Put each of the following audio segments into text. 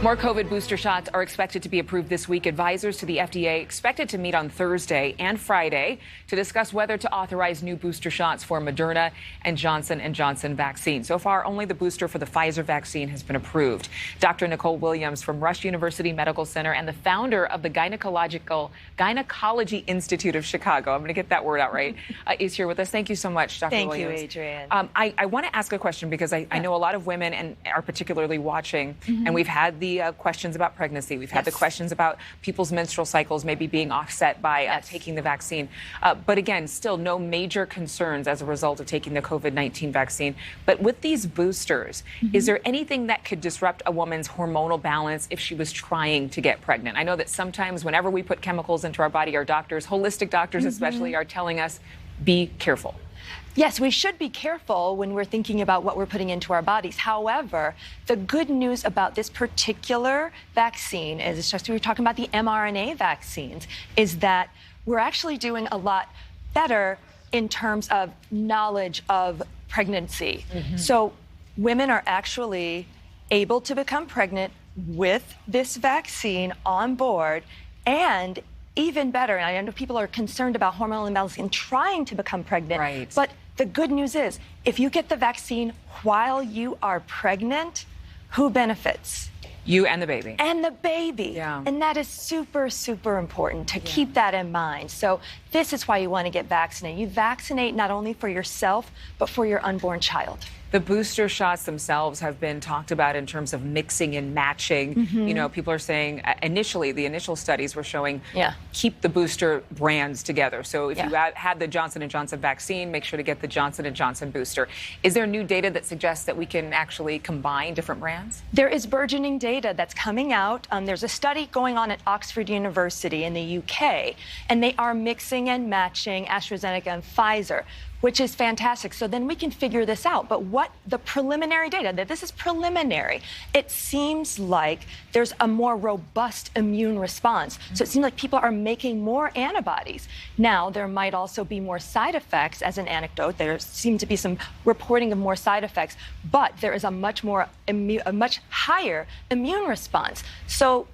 More COVID booster shots are expected to be approved this week. Advisors to the FDA expected to meet on Thursday and Friday to discuss whether to authorize new booster shots for Moderna and Johnson & Johnson vaccine. So far, only the booster for the Pfizer vaccine has been approved. Dr. Nicole Williams from Rush University Medical Center and the founder of the Gynecology Institute of Chicago, I'm going to get that word out right, is here with us. Thank you so much, Dr. Williams. Thank you, Adrienne. I want to ask a question because I know a lot of women and are particularly watching, and we've had the questions about pregnancy. We've had the questions about people's menstrual cycles maybe being offset by taking the vaccine. But again, still no major concerns as a result of taking the COVID-19 vaccine. But with these boosters, is there anything that could disrupt a woman's hormonal balance if she was trying to get pregnant? I know that sometimes whenever we put chemicals into our body, our doctors, holistic doctors especially, are telling us, be careful. Yes, we should be careful when we're thinking about what we're putting into our bodies. However, the good news about this particular vaccine is, especially we're talking about the mRNA vaccines, is that we're actually doing a lot better in terms of knowledge of pregnancy. So women are actually able to become pregnant with this vaccine on board, and even better, and I know people are concerned about hormonal imbalance and trying to become pregnant, but the good news is, if you get the vaccine while you are pregnant, who benefits? You and the baby. And the baby. And that is super, super important to keep that in mind. So this is why you want to get vaccinated. You vaccinate not only for yourself, but for your unborn child. The booster shots themselves have been talked about in terms of mixing and matching. You know, people are saying initially, the initial studies were showing keep the booster brands together. So if you had the Johnson & Johnson vaccine, make sure to get the Johnson & Johnson booster. Is there new data that suggests that we can actually combine different brands? There is burgeoning data that's coming out. There's a study going on at Oxford University in the UK, and they are mixing and matching AstraZeneca and Pfizer, which is fantastic. So then we can figure this out. But what the preliminary data, that this is preliminary, it seems like there's a more robust immune response. So it seems like people are making more antibodies. Now, there might also be more side effects. As an anecdote, there seem to be some reporting of more side effects, but there is a much higher immune response. So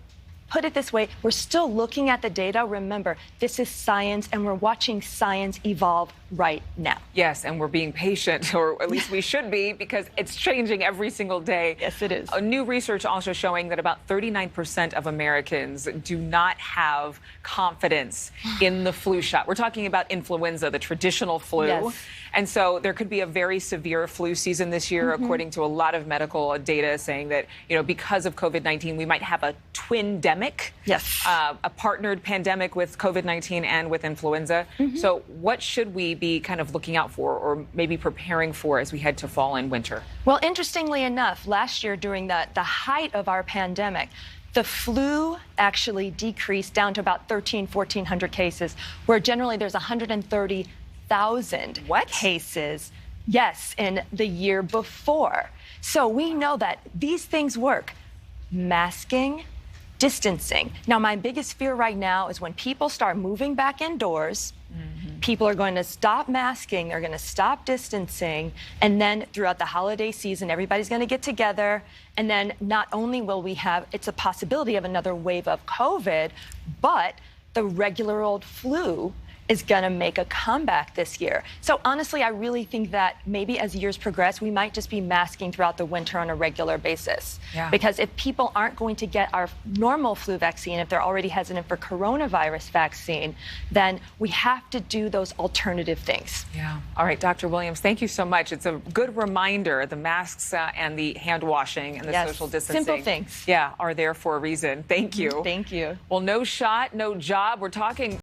put it this way, we're still looking at the data. Remember, this is science, and we're watching science evolve right now. Yes, and we're being patient, or at least we should be, because it's changing every single day. Yes, it is. New research also showing that about 39% of Americans do not have confidence in the flu shot. We're talking about influenza, the traditional flu. Yes. And so there could be a very severe flu season this year, according to a lot of medical data saying that, you know, because of COVID-19, we might have a twin-demic. Yes. A partnered pandemic with COVID-19 and with influenza. So what should we be kind of looking out for, or maybe preparing for as we head to fall and winter? Well, interestingly enough, last year during the height of our pandemic, the flu actually decreased down to about 1,400 cases, where generally there's 130,000 cases, in the year before. So we know that these things work. Masking, distancing. Now, my biggest fear right now is when people start moving back indoors, people are going to stop masking, they're going to stop distancing, and then throughout the holiday season, everybody's going to get together, and then not only will we have, it's a possibility of another wave of COVID, but the regular old flu is going to make a comeback this year. So honestly, I really think that maybe as years progress, we might just be masking throughout the winter on a regular basis. Because if people aren't going to get our normal flu vaccine, if they're already hesitant for coronavirus vaccine, then we have to do those alternative things. All right, Dr. Williams, thank you so much. It's a good reminder. The masks and the hand washing and the social distancing. Simple things. Are there for a reason. Thank you. Thank you. Well, no shot, no job. We're talking